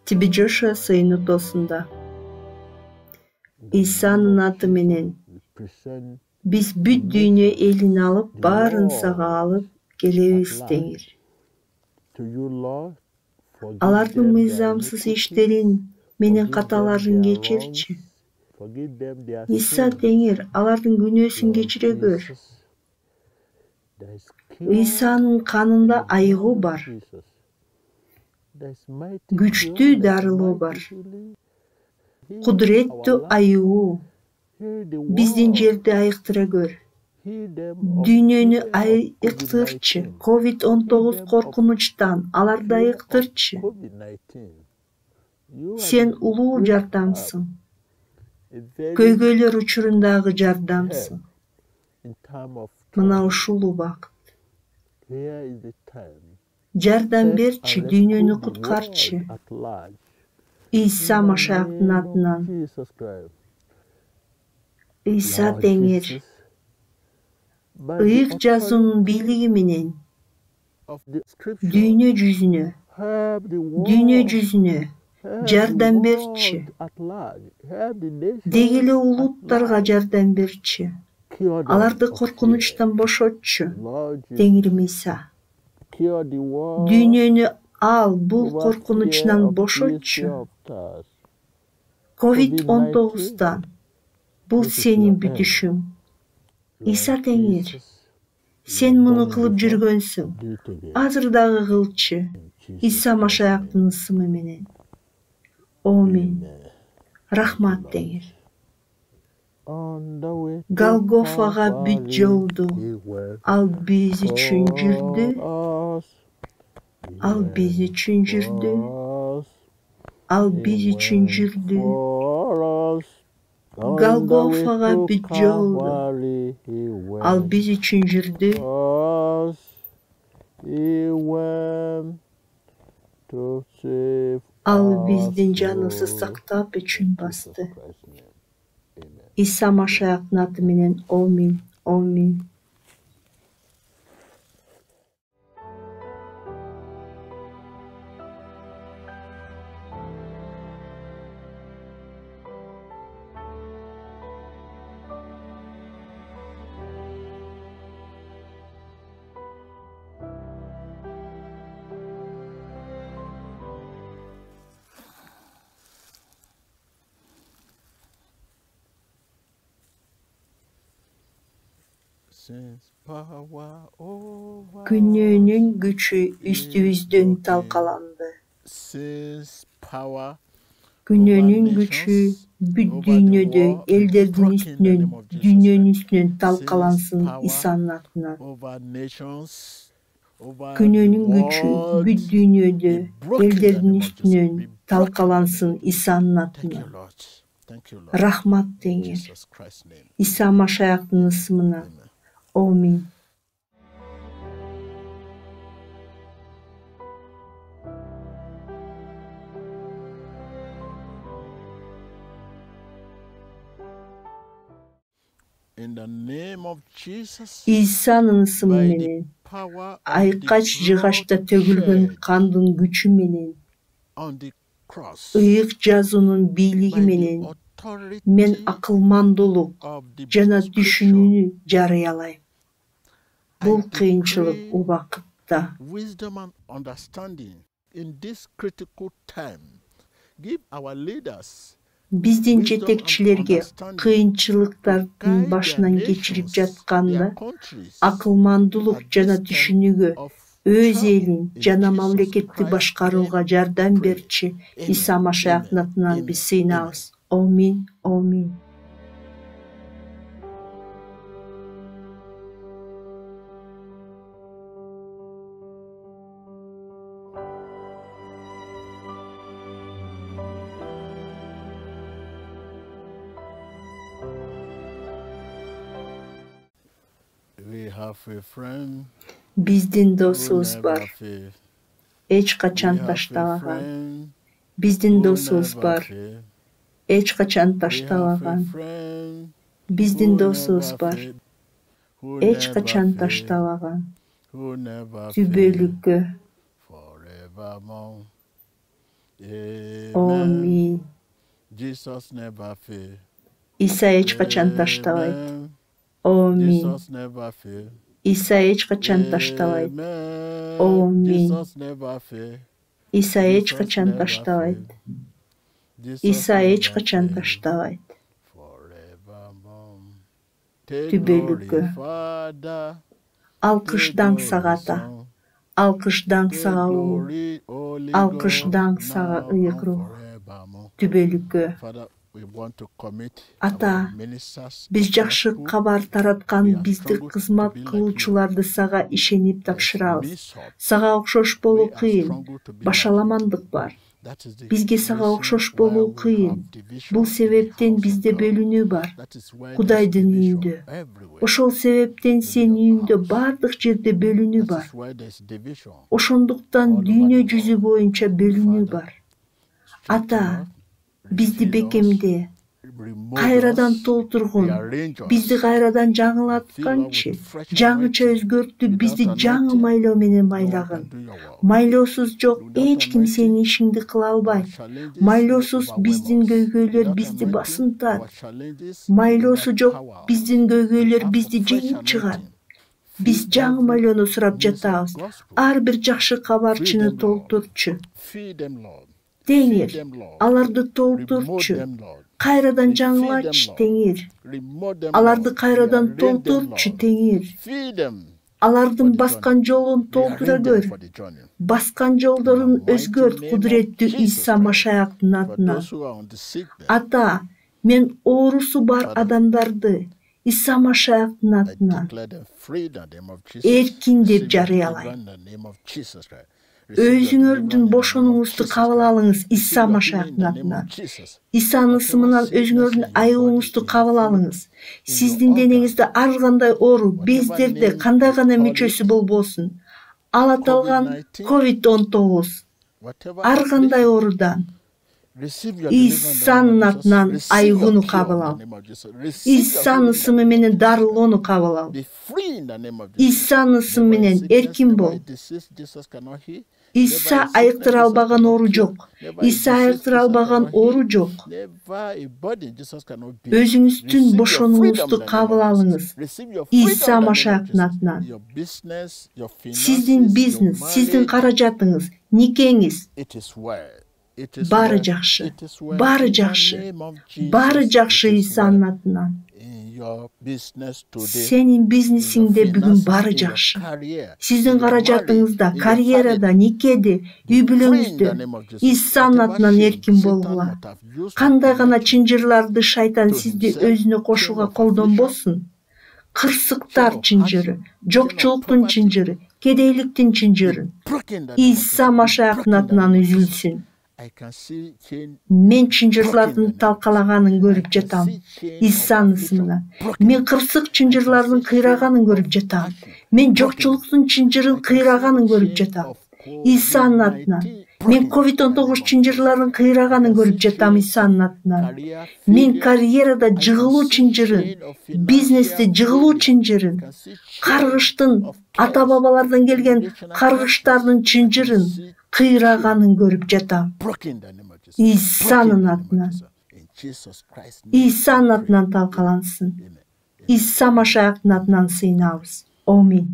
Тиби Жошуа сыйынутосунда. Исанын аты менен биз бүт дүйнө элин алып, баарын сага алып келебиз, Теңир. Алардын мыйзамсыз иштерин менен каталарын кечирчи. Иса Теңир, алардын күнөөсүн кечире көр. Исанын канында айыгуу бар. Күчтүү дарылоо бар. Кудуреттүү айыгуу. Биздин жерди айыктыра көр. Дүйнөнү айыктырчы. COVID-19 коркунучтан аларды айыктырчы. Сен улуу жардамсың. Көйгөйлөр учурундагы жардамсың. Мына ушул убакыт. Жардам берчи, дүйнөнү куткарчы. Иса Машаяктын атынан. Иса Теңир. Ыйык жазуунун бийлиги менен дүйнө жүзүнө жардам берчи. Деги эле улуттарга жардам берчи. Аларды коркунучтан бошотчу. Теңирим Иса. Дүйнөнү ал бул коркунучтан бошотчу. COVID-19 бул сенин бүтүшүң. Иса Теңир, сен муну кылып жүргөнсүң. Азыр дагы кылчы. Иса Машаяктын ысымы менен. Амин. Рахмат, Теңир. Голгофага бүт жолду ал биз үчүн жүрдү. Ал биз үчүн жүрдү. Ал биз үчүн жүрдү. Голгофага бүт жолду ал биз үчүн жүрдү. Ал биздин жаныбызды сактап үчүн басты. Иса Машаяктын аты менен. Амин. Амин. Күнөөнүн күчү үстүбүздөн талкаланды. Күнөөнүн күчү бүт дүйнөдө элдердин үстүнөн, дүйнөнүн үстүнөн талкалансын Исанын атынан. Күнөөнүн күчү бүт дүйнөдө элдердин үстүнөн талкалансын Исанын атынан. Рахмат, Теңир. Иса Машаяктын ысымынан. Амин. Исанын ысымы менен, айкач жыгачта төгүлгөн кандын күчү менен, ыйык жазуунун бийлиги менен мен акылмандуулук жана түшүнүүнү жарыялайм. Бул кыйынчылык убакытта. Биздин жетекчилерге кыйынчылыктардын башынан кечирип жатканда акылмандуулук жана түшүнүүгө өз элин жана мамлекетти башкарууга жардам берчи. Иса Машаяктын атынан биз сыйынабыз. Амин. Амин. Биздин досубуз бар. Эч качан таштабаган. Биздин досубуз бар. Эч качан таштабаган. Биздин досубуз бар. Эч качан таштабаган. Түбөлүккө. Amin. İsa hiç kaçan taştabaydı. Amin. İsa hiç kaçan taştabaydı. Amin. İsa hiç kaçan taştabaydı. İsa hiç kaçan taştabaydı. Tübölükü. Alkışdan sağata. Alkışdan sağa uğur. Alkışdan sağa ıyık ruh. Tübölükü. Ата, biz жакшы кабар тараткан бизди кызмат кылуучуларды сага ишенип тапшырабыз. Сага окшош болуу кыйын. Башаламандык бар. Бизге сага окшош болуу кыйын. Бул себептен бизде бөлүнүү бар. Кудайдын үйүндө. Ошол себептен сенин үйүндө бардык жерде бөлүнүү бар. Ошондуктан дүйнө жүзү боюнча бөлүнүү бар. Ата, бизди бекемде, кайрадан толтургун, бизди кайрадан жаңылатканчы, жаңыча өзгөртүп, бизди жаңы майлоо менен майлагын. Майлоосуз жок эч ким сенин ишиңди кыла албайт. Майлоосуз биздин көйгөйлөр бизди басынтат. Майлоосу жок биздин көйгөйлөр бизди жеңип чыгат. Биз жаңы майлоону сурап жатабыз. Ар бир жакшы кабарчыны толтурчу. Теңир, аларды толтурчу. Кайрадан жаңылачы, Теңир. Аларды кайрадан толтурчу, Теңир. Алардын баскан жолун толтура көр. Баскан жолдорун өзгөрт, кудуреттүү Иса Машаяктын атынан. Ата, мен оорусу бар адамдарды Иса Машаяктын атынан эркин деп жарыялайм. Өзүңөрдүн бошонуңузду кабыл алыңыз Иса Машаяктын атынан. Исанын ысымынан өзүңөрдүн айыгыңызды кабыл алыңыз. Сиздин денеңизде ар кандай оору, бездерде кандай гана мүчөсү болбосун. Ал аталган COVID-19 ар кандай оорудан Исанын атынан айыгууну кабыл ал. Исанын ысымы менен дарылоону кабыл ал. Исанын ысымы менен эркин бол. Иса айыктыра албаган оору жок. Иса айыктыра албаган оору жок. Өзүңүздүн бошонуңузду кабыл алыңыз. Иса Машаяктын атынан. Сиздин бизнес, сиздин каражатыңыз, никеңиз баары жакшы. Баары жакшы. Баары жакшы Исанын атынан. Сенин бизнесиңде бүгүн баары жакшы. Сиздин каражатыңызда, карьерада, никеде, үй бүлөңүздө Исанын атынан эркин болгула. Кандай гана чынжырларды шайтан сизди өзүнө кошууга колдонбосун. Кырсыктар чынжыры, жокчулуктун чынжыры, кедейликтин чынжыры Иса Машаяктын атынан үзүлсүн. Мен чынжырлардын талкалаганын көрүп жатам. Исанын ысымынан. Мен кырсык чынжырлардын кыйраганын көрүп жатам. Мен жокчулуктун чынжырын кыйраганын көрүп жатам. Исанын атынан. Мен COVID-19 чынжырларын кыйраганын көрүп жатам Исанын атынан. Мен карьерада жыгылуу чынжырын, бизнесте жыгылуу чынжырын, каргыштын, ата-бабалардан келген каргыштардын чынжырын кыйраганын көрүп жатам. Исанын атынан. Исанын атынан талкалансын. Иса Машаяктын атынан сыйынабыз. Амин.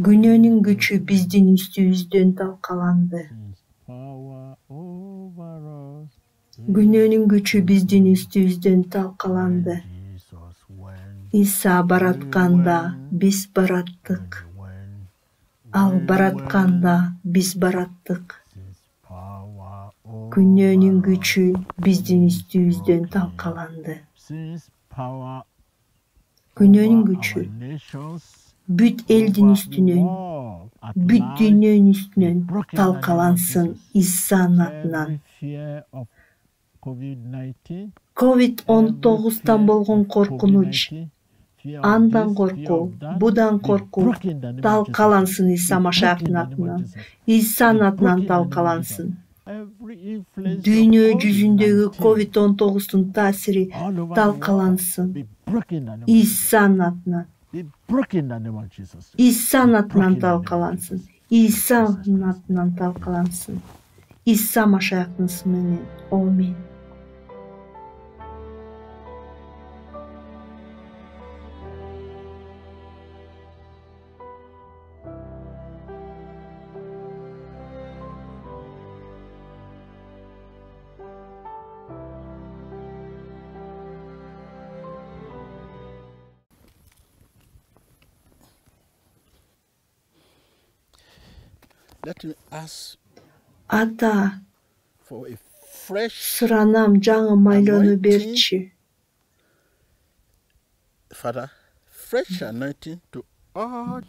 Күнөөнүн күчү биздин үстүбүздөн талкаланды. Күнөөнүн күчү биздин үстүбүздөн талкаланды. İsa baratkanda biz barattık. Al baratkanda biz barattık. Күнөөнүн күчү биздин үстүбүздөн талкаланды. Күнөөнүн күчү бүт элдин үстүнөн, бүт дүйнөнүн үстүнөн талкалансın İsa'nын атынан. COVID-19 болгон коркунуч, андан коркуу, будан коркуу талкалансın İsa Машаяктын атынан. İsa'нын атынан талкалансın. Дүйнө жүзүндөгү COVID-19'тун таасири талкалансın. İsa'nын атынан. İsa'nын атынан талкалансın. İsa'нын атынан талкалансın. İsa Машаяктын исми менен. Амин. Let me ask Ата, for a fresh sıranam жаңы майлоону берчи. Father, fresh anointing to all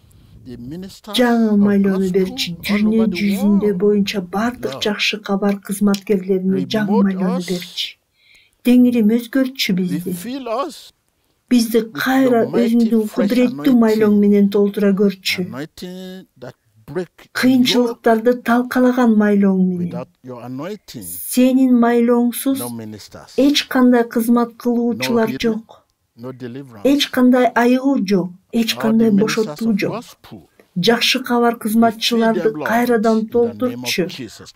the ministers Жаңы of майлоону gospel берчи. all Дүйнө over the жүзүндө world. боюнча бардык жакшы кабар кызматкерлерине жаңы Remote майлоону us. берчи. Теңирим өзгөртчү бизди. Refill us Бизди кайра өзүңдүн кудуреттүү майлооң менен толтура көрчү. anointing that break yoke. Кыйынчылыктарды талкалаган майлооң менен. Without your anointing, Сенин майлооңсуз no ministers, эч кандай кызмат кылуучулар жок. no deliverance. Эч кандай айыгуу жок. Эч All кандай the ministers бошотуу of жок. gospel, Жакшы кабар кызматчыларды кайрадан толтурчу.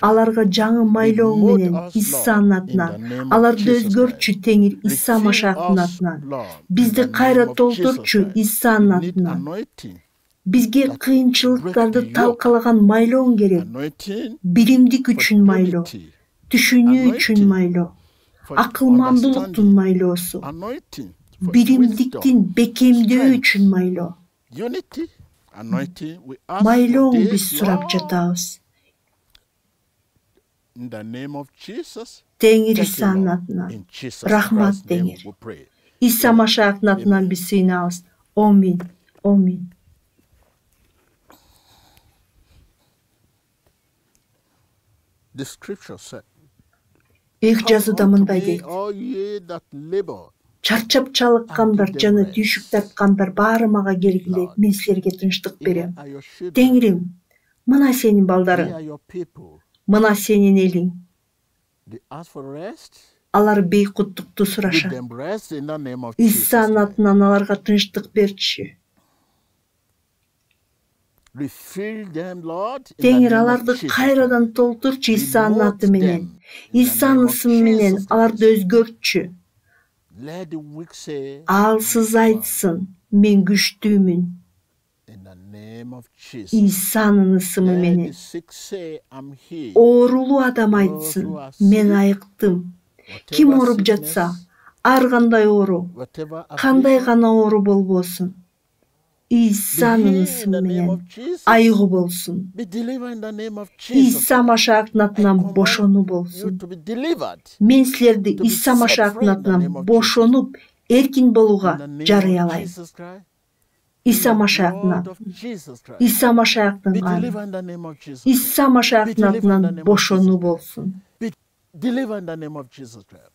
Аларга жаңы майлоо менен Исанын атынан. Аларды өзгөртчү Теңир Иса Машаяктын атынан. Бизди кайра толтурчу Исанын атынан. Anointing, Бизге кыйынчылыктарды талкалаган майлооң керек. anointing Биримдик for үчүн майлоо. purity, Түшүнүү үчүн майлоо. for Акылмандуулуктун understanding, майлоосу. anointing for Биримдиктин wisdom, бекемдөө үчүн майлоо. unity, anointing. We ask for Майлооң биз this, сурап Lord, жатабыз. in the name of Jesus. Теңир Thank you, Исанын Lord. атынан. In Jesus Рахмат, Christ's name Теңир. we pray. Иса Машаяктын атынан биз сыйынабыз. Амин. Амин. The scripture said, Эх "Come жазууда unto мындай me, дейт. all ye that labor Чарчап чалыккандар жана түйшүк тарткандар баары мага келгиле, мен силерге тынчтык берем. are your children, Теңирим, мына сенин they балдарың, are your people. мына сенин элиң. They ask for rest. Алар бейкуттукту Give сурашат. them rest in the name of Jesus. Исанын атынан аларга тынчтык берчи. Refill them, Lord, in the Теңир name of аларды Jesus. кайрадан толтурчу Исанын аты менен. Исанын ысымы менен аларды өзгөртчү. Let the weak say, Алсыз айтсын, мен күчтүүмүн. in the name of Jesus. Исанын ысымы Let the менен. sick say, I'm healed. Оорулуу адам айтсын, мен айыктым. Ким Whatever ооруп sickness, жатса, ар кандай оору, whatever кандай affliction, гана оору болбосун. be Исанын healed in ысымы the name менен of Jesus. айыгуу болсун. Be delivered in the name of Jesus. Иса Машаяктын атынан I бошонуу command болсун. you to be delivered Мен силерди to be Иса set Машаяктын free in the атынан name of бошонуп, эркин болууга in the name of жарыялайм. Jesus Christ. Иса In the Машаяктын blood атынан. of Jesus Christ. Иса Машаяктын Be каны. delivered in the name of Jesus. Иса Машаяктын атынан бошонуу болсун. Be delivered in the name of Jesus Christ.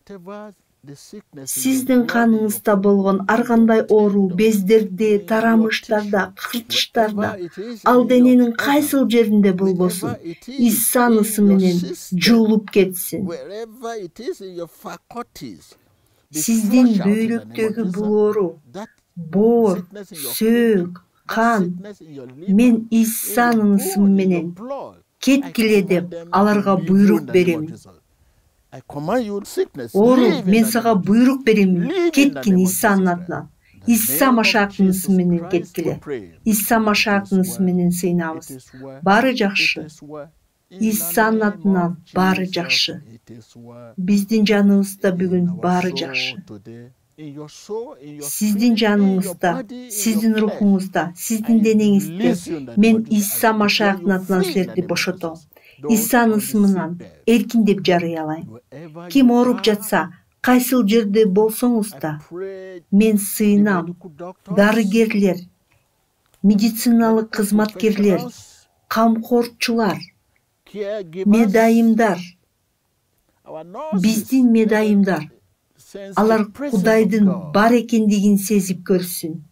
Whatever the sickness in Сиздин your body, каныңызда болгон ар кандай оору, бездерде, тарамыштарда, кыртыштарда, ал дененин кайсыл жеринде болбосун, Исанын ысымы менен жуулуп кетсин. wherever it is in your faculties, be Сиздин flushed out in the name of бөйрөктөгү Jesus. бул оору, That боор, sickness in your сөөк, that кан, sickness in your liver, мен in your Исанын ысымы bone, in your менен blood, кеткиле деп аларга буйрук берем. I command you sickness. Оору, Leave in мен the сага name of буйрук берем. Leave in the Кеткин name of Исанын Jesus атынан. In the Иса name of Машаяктын Jesus ысымы менен Christ кеткиле. we pray. Иса Машаяктын It is ысымы менен well. сыйынабыз. It is well. Баары It жакшы. is well. In the Исанын name атынан of баары Jesus, жакшы. it is well. Биздин жаныбызда In бүгүн our баары soul жакшы. today, Сиздин жаныңызда, сиздин рухуңузда, сиздин денеңизде мен Иса Машаяктын атынан силерди бошотом. Исанын ысымынан эркиндеп жарыялайм. Ким ооруп жатса, кайсыл жерде болсоңуз да, мен сыйынам. Дарыгерлер, медициналык кызматкерлер, камкорчулар, медайымдар, биздин медайымдар, алар Кудайдын бар экендигин сезип көрсүн.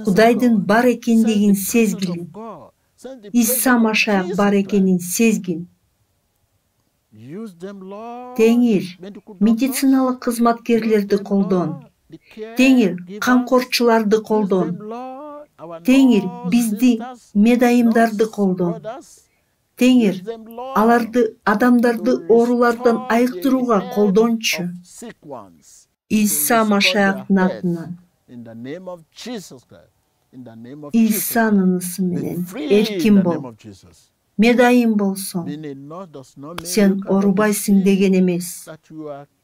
Кудайдын бар экендигин сезгилин. Иса Машаяк бар экенин сезгин. Теңир, медициналык кызматкерлерди колдон. Теңир, камкорчуларды колдон. Теңир, бизди медайымдарды колдон. Теңир, аларды, адамдарды оорулардан айыктырууга колдончу. Иса Машаяктын атынан. Исанын ысымы менен эркин бол. Медайым болсоң, сен оорубайсың деген эмес.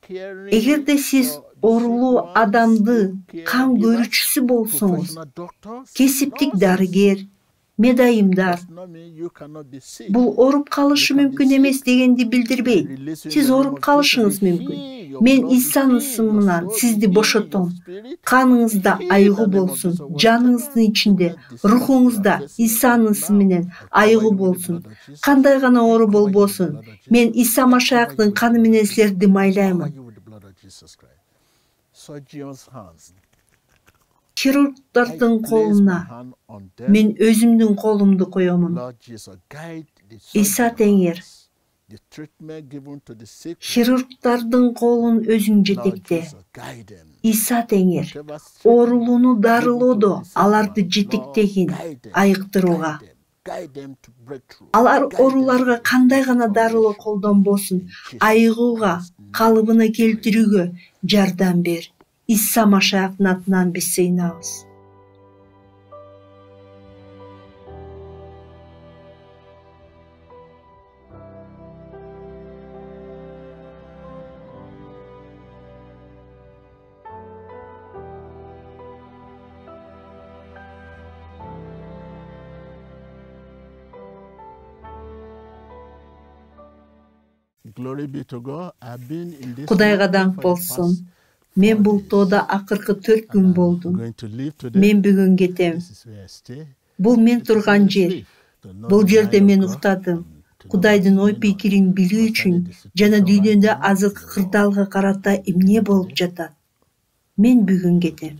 Эгерде сиз оорулуу адамды кам көрүүчүсү болсоңуз, кесиптик дарыгер, медайымдар, бул ооруп калышы мүмкүн эмес дегенди билдирбейт. Сиз ооруп калышыңыз мүмкүн. Мен Исанын ысымынан сизди бошотом. Каныңызда айыгуу болсун, жаныңыздын ичинде, рухуңузда Исанын ысымы менен айыгуу болсун. Кандай гана оору болбосун, мен Иса Машаяктын каны менен силерди майлаймын. Хирургдардын колуна мен өзүмдүн колумду коёмун. Иса Теңир, хирургдардын колун өзүң жетекте. Иса Теңир, оорулууну дарылоодо аларды жетектегин, айыктырууга. Алар ооруларга кандай гана дарылоо колдонбосун, айыгууга, калыбына келтирүүгө жардам бер. Иса Машаяктын атынан биз сыйынабыз. Кудайга даңк болсун. Мен бул тоодо акыркы 4 күн болдум. Мен бүгүн кетем. Бул мен турган жер. Бул жерде мен уктадым. Кудайдын ой пикирин билүү үчүн жана дүйнөдө азыркы кырдаалга карата эмне болуп жатат. Мен бүгүн кетем.